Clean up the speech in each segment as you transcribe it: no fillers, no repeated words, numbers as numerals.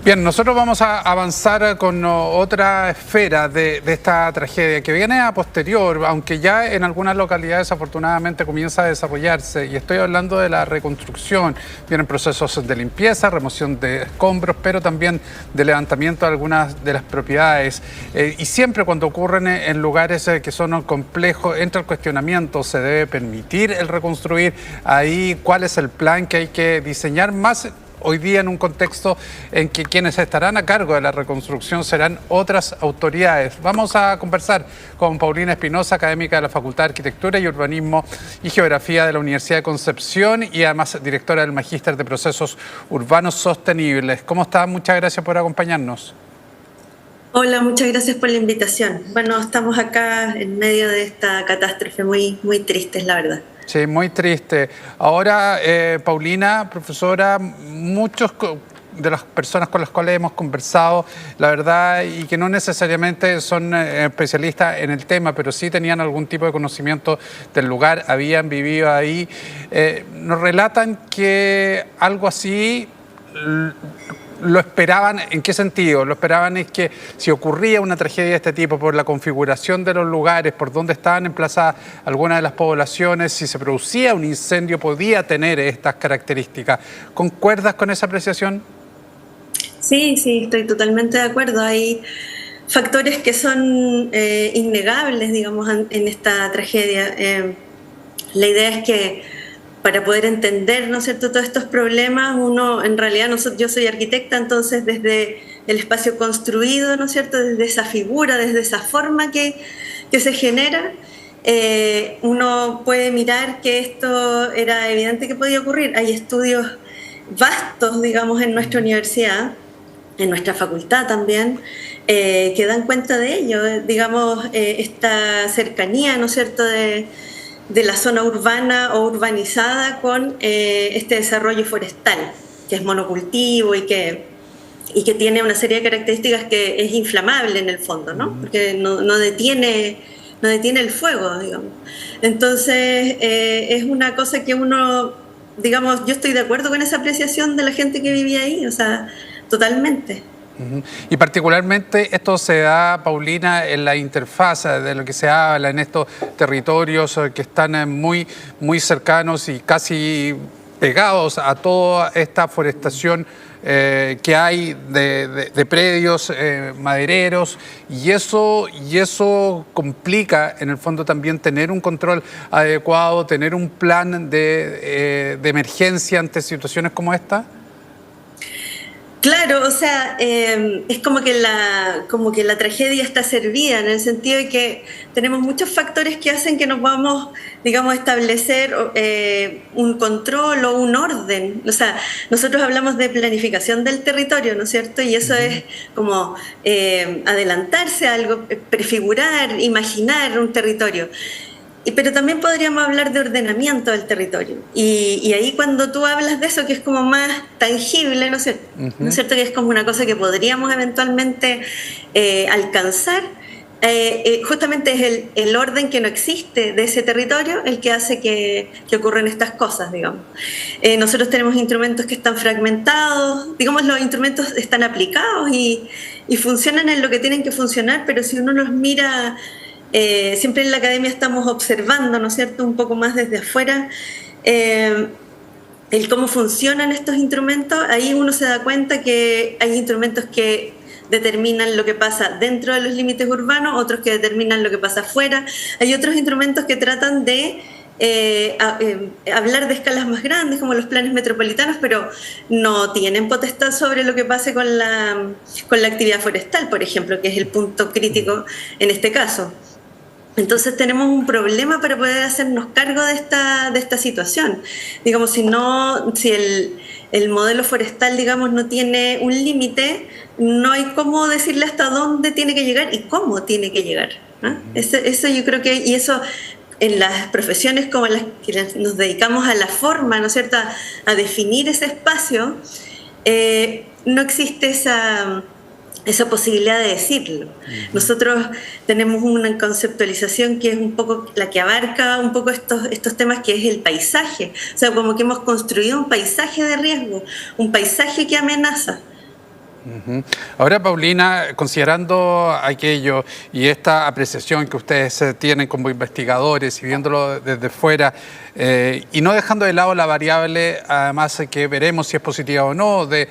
Bien, nosotros vamos a avanzar con otra esfera de esta tragedia que viene a posterior, aunque ya en algunas localidades afortunadamente comienza a desarrollarse, y estoy hablando de la reconstrucción. Vienen procesos de limpieza, remoción de escombros, pero también de levantamiento de algunas de las propiedades. Y siempre cuando ocurren en lugares que son complejos, entra el cuestionamiento: ¿se debe permitir el reconstruir ahí? ¿Cuál es el plan que hay que diseñar? Más hoy día en un contexto en que quienes estarán a cargo de la reconstrucción serán otras autoridades. Vamos a conversar con Paulina Espinosa, académica de la Facultad de Arquitectura y Urbanismo y Geografía de la Universidad de Concepción y además directora del Magíster de Procesos Urbanos Sostenibles. ¿Cómo está? Muchas gracias por acompañarnos. Hola, muchas gracias por la invitación. Bueno, estamos acá en medio de esta catástrofe muy triste, la verdad. Sí, muy triste. Ahora, Paulina, profesora, muchos de las personas con las cuales hemos conversado, la verdad, y que no necesariamente son especialistas en el tema, pero sí tenían algún tipo de conocimiento del lugar, habían vivido ahí, nos relatan que algo así lo esperaban. ¿En qué sentido? Lo esperaban es que si ocurría una tragedia de este tipo, por la configuración de los lugares, por donde estaban emplazadas algunas de las poblaciones, si se producía un incendio podía tener estas características. ¿Concuerdas con esa apreciación? Sí, estoy totalmente de acuerdo. Hay factores que son innegables, digamos, en esta tragedia. La idea es que para poder entender, ¿no es cierto?, todos estos problemas, uno, en realidad, yo soy arquitecta, entonces desde el espacio construido, ¿no es cierto?, desde esa figura, desde esa forma que se genera, uno puede mirar que esto era evidente que podía ocurrir. Hay estudios vastos, digamos, en nuestra universidad, en nuestra facultad también, que dan cuenta de ello, digamos, esta cercanía, ¿no es cierto?, de la zona urbana o urbanizada con este desarrollo forestal, que es monocultivo y que tiene una serie de características que es inflamable en el fondo, ¿no? Porque no detiene el fuego, digamos. Entonces, es una cosa que uno, digamos, yo estoy de acuerdo con esa apreciación de la gente que vivía ahí, o sea, totalmente. Y particularmente esto se da, Paulina, en la interfaz de lo que se habla en estos territorios que están muy cercanos y casi pegados a toda esta forestación que hay de predios madereros, y eso complica en el fondo también tener un control adecuado, tener un plan de emergencia ante situaciones como esta. Claro, o sea, es como que la tragedia está servida en el sentido de que tenemos muchos factores que hacen que nos vamos, digamos, establecer un control o un orden. O sea, nosotros hablamos de planificación del territorio, ¿no es cierto? Y eso es como adelantarse a algo, prefigurar, imaginar un territorio. Pero también podríamos hablar de ordenamiento del territorio. Y ahí cuando tú hablas de eso, que es como más tangible, ¿no es cierto? ¿No es cierto? Que es como una cosa que podríamos eventualmente alcanzar. Justamente es el orden que no existe de ese territorio el que hace que ocurran estas cosas, digamos. Nosotros tenemos instrumentos que están fragmentados, digamos, los instrumentos están aplicados y funcionan en lo que tienen que funcionar, pero si uno los mira... siempre en la academia estamos observando, ¿no es cierto?, un poco más desde afuera, el cómo funcionan estos instrumentos. Ahí uno se da cuenta que hay instrumentos que determinan lo que pasa dentro de los límites urbanos, otros que determinan lo que pasa afuera. Hay otros instrumentos que tratan de hablar de escalas más grandes, como los planes metropolitanos, pero no tienen potestad sobre lo que pase con la actividad forestal, por ejemplo, que es el punto crítico en este caso. Entonces tenemos un problema para poder hacernos cargo de esta situación. Digamos, si el modelo forestal, digamos, no tiene un límite, no hay cómo decirle hasta dónde tiene que llegar y cómo tiene que llegar, ¿no? Eso yo creo que, y eso en las profesiones como las que nos dedicamos a la forma, ¿no es cierto?, a definir ese espacio, no existe esa posibilidad de decirlo. Nosotros tenemos una conceptualización que es un poco la que abarca un poco estos temas, que es el paisaje. O sea, como que hemos construido un paisaje de riesgo, un paisaje que amenaza. Ujú. Ahora, Paulina, considerando aquello y esta apreciación que ustedes tienen como investigadores y viéndolo desde fuera, y no dejando de lado la variable, además que veremos si es positiva o no, de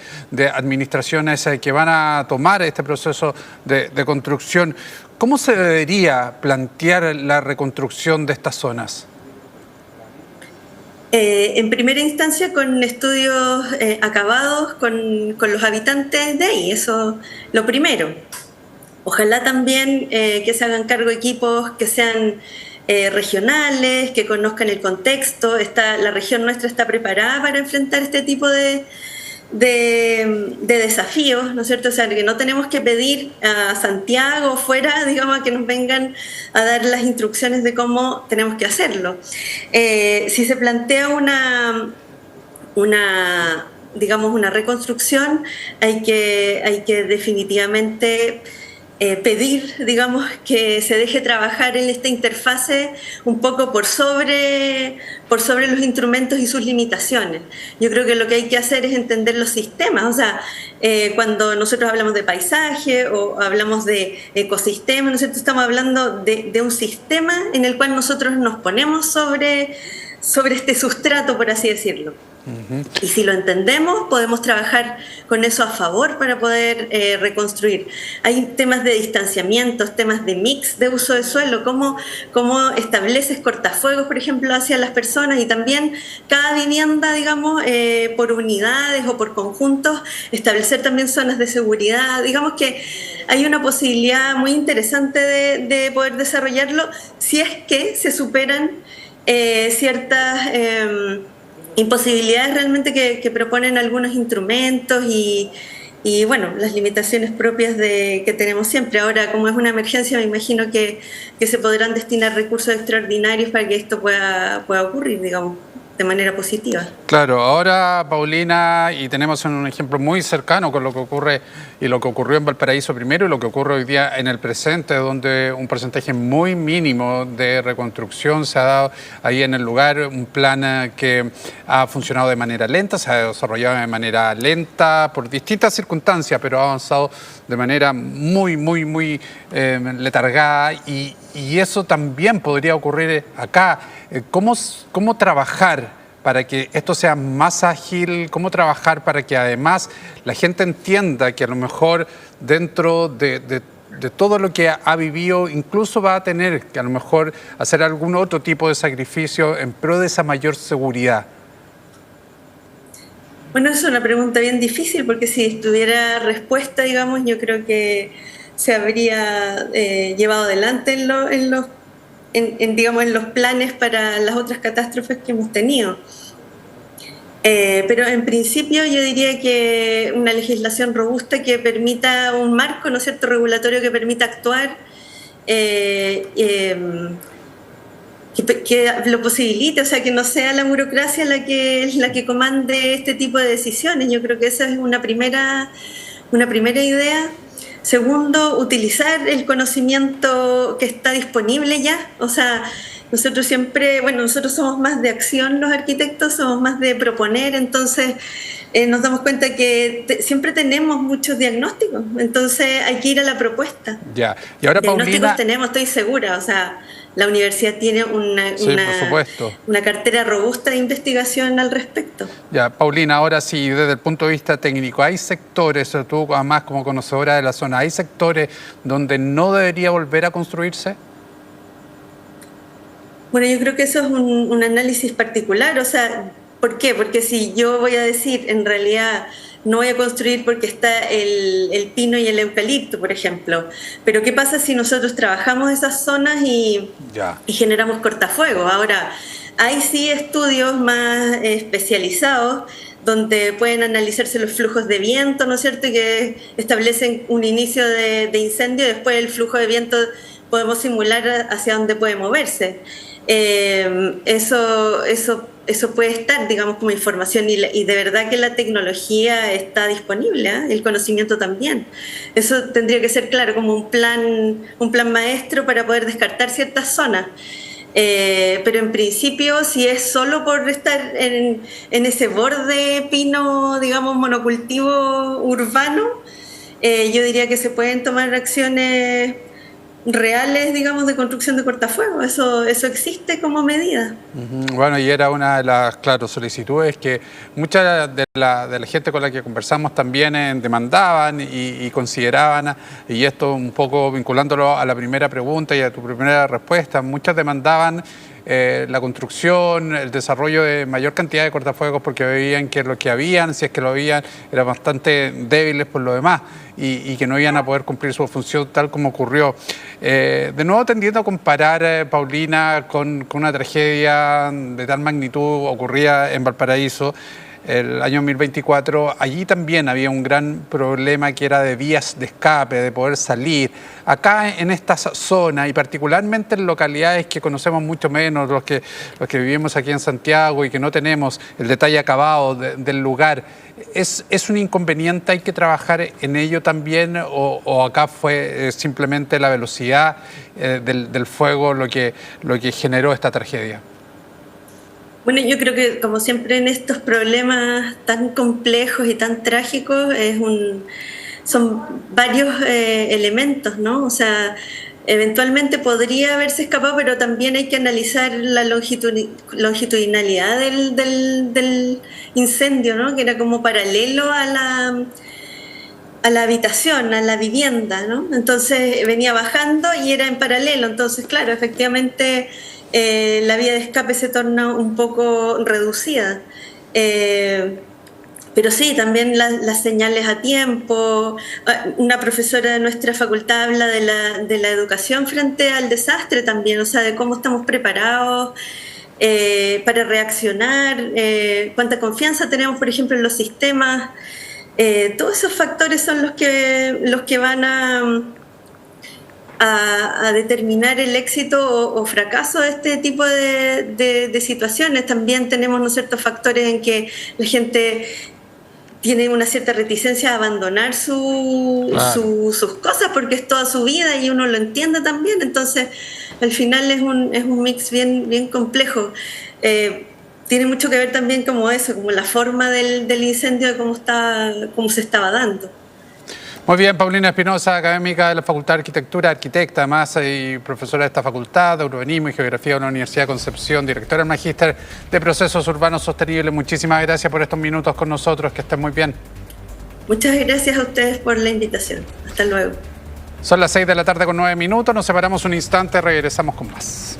administraciones que van a tomar este proceso de construcción, ¿cómo se debería plantear la reconstrucción de estas zonas? En primera instancia con estudios acabados con los habitantes de ahí, eso lo primero. Ojalá también que se hagan cargo equipos que sean regionales, que conozcan el contexto. La región nuestra está preparada para enfrentar este tipo de desafíos, ¿no es cierto? O sea, que no tenemos que pedir a Santiago fuera, digamos, que nos vengan a dar las instrucciones de cómo tenemos que hacerlo. Si se plantea digamos, una reconstrucción, hay que definitivamente pedir, digamos, que se deje trabajar en esta interfase un poco por sobre los instrumentos y sus limitaciones. Yo creo que lo que hay que hacer es entender los sistemas, o sea, cuando nosotros hablamos de paisaje o hablamos de ecosistema, ¿no es cierto? Estamos hablando de un sistema en el cual nosotros nos ponemos sobre este sustrato, por así decirlo. Uh-huh. Y si lo entendemos, podemos trabajar con eso a favor para poder reconstruir. Hay temas de distanciamiento, temas de mix de uso de suelo, cómo estableces cortafuegos, por ejemplo, hacia las personas, y también cada vivienda, digamos, por unidades o por conjuntos, establecer también zonas de seguridad. Digamos que hay una posibilidad muy interesante de poder desarrollarlo si es que se superan ciertas imposibilidades realmente que proponen algunos instrumentos y bueno, las limitaciones propias que tenemos siempre. Ahora, como es una emergencia, me imagino que se podrán destinar recursos extraordinarios para que esto pueda ocurrir, digamos, de manera positiva. Claro, ahora, Paulina, y tenemos un ejemplo muy cercano con lo que ocurre y lo que ocurrió en Valparaíso primero y lo que ocurre hoy día en el presente, donde un porcentaje muy mínimo de reconstrucción se ha dado ahí en el lugar, un plan que ha funcionado de manera lenta, se ha desarrollado de manera lenta por distintas circunstancias, pero ha avanzado de manera muy letargada y eso también podría ocurrir acá. ¿Cómo trabajar para que esto sea más ágil? ¿Cómo trabajar para que además la gente entienda que a lo mejor dentro de todo lo que ha vivido incluso va a tener que a lo mejor hacer algún otro tipo de sacrificio en pro de esa mayor seguridad? Bueno, es una pregunta bien difícil porque si tuviera respuesta, digamos, yo creo que se habría llevado adelante digamos, en los planes para las otras catástrofes que hemos tenido. Pero en principio yo diría que una legislación robusta que permita un marco, ¿no es cierto?, regulatorio que permita actuar, que lo posibilite, o sea, que no sea la burocracia la que comande este tipo de decisiones. Yo creo que esa es una primera idea. Segundo, utilizar el conocimiento que está disponible ya. O sea, nosotros siempre, bueno, nosotros somos más de acción los arquitectos, somos más de proponer, entonces nos damos cuenta que siempre tenemos muchos diagnósticos, entonces hay que ir a la propuesta. Ya, y ahora diagnósticos Paulina... tenemos, estoy segura, o sea, la universidad tiene una cartera robusta de investigación al respecto. Ya, Paulina, ahora sí, desde el punto de vista técnico, ¿hay sectores, tú además como conocedora de la zona, hay sectores donde no debería volver a construirse? Bueno, yo creo que eso es un análisis particular, o sea, ¿por qué? Porque si yo voy a decir, en realidad, no voy a construir porque está el pino y el eucalipto, por ejemplo. Pero ¿qué pasa si nosotros trabajamos esas zonas y generamos cortafuegos? Ahora, hay sí estudios más especializados donde pueden analizarse los flujos de viento, ¿no es cierto?, que establecen un inicio de incendio y después el flujo de viento podemos simular hacia dónde puede moverse. Eso puede estar, digamos, como información y de verdad que la tecnología está disponible, ¿eh? El conocimiento también. Eso tendría que ser claro como un plan maestro para poder descartar ciertas zonas. Pero en principio, si es solo por estar en ese borde pino, digamos, monocultivo urbano, yo diría que se pueden tomar acciones reales, digamos, de construcción de cortafuegos. Eso existe como medida. Bueno, y era una de las, claro, solicitudes que mucha de la gente con la que conversamos también demandaban y consideraban, y esto un poco vinculándolo a la primera pregunta y a tu primera respuesta, muchas demandaban la construcción, el desarrollo de mayor cantidad de cortafuegos porque veían que lo que habían, si es que lo habían, eran bastante débiles por lo demás y que no iban a poder cumplir su función tal como ocurrió. De nuevo tendiendo a comparar, Paulina, con una tragedia de tal magnitud ocurrida en Valparaíso, el año 2024, allí también había un gran problema que era de vías de escape, de poder salir. Acá en esta zona y particularmente en localidades que conocemos mucho menos, los que vivimos aquí en Santiago y que no tenemos el detalle acabado del lugar, ¿es un inconveniente? ¿Hay que trabajar en ello también? ¿O acá fue simplemente la velocidad del fuego lo que generó esta tragedia? Bueno, yo creo que como siempre en estos problemas tan complejos y tan trágicos son varios elementos, ¿no? O sea, eventualmente podría haberse escapado, pero también hay que analizar la longitudinalidad del incendio, ¿no? Que era como paralelo a la habitación, a la vivienda, ¿no? Entonces venía bajando y era en paralelo. Entonces, claro, efectivamente la vía de escape se torna un poco reducida. Pero sí, también las señales a tiempo. Una profesora de nuestra facultad habla de la educación frente al desastre también, o sea, de cómo estamos preparados para reaccionar, cuánta confianza tenemos, por ejemplo, en los sistemas. Todos esos factores son los que van a determinar el éxito o fracaso de este tipo de situaciones. También tenemos, ¿no, ciertos factores en que la gente tiene una cierta reticencia a abandonar sus cosas porque es toda su vida y uno lo entiende también. Entonces, al final es un mix bien complejo. Tiene mucho que ver también como eso, como la forma del incendio, de cómo se estaba dando. Muy bien, Paulina Espinosa, académica de la Facultad de Arquitectura, arquitecta además y profesora de esta facultad de Urbanismo y Geografía de la Universidad de Concepción, directora del Magíster de Procesos Urbanos Sostenibles. Muchísimas gracias por estos minutos con nosotros, que estén muy bien. Muchas gracias a ustedes por la invitación. Hasta luego. Son las 6 de la tarde con 9 minutos, nos separamos un instante, regresamos con más.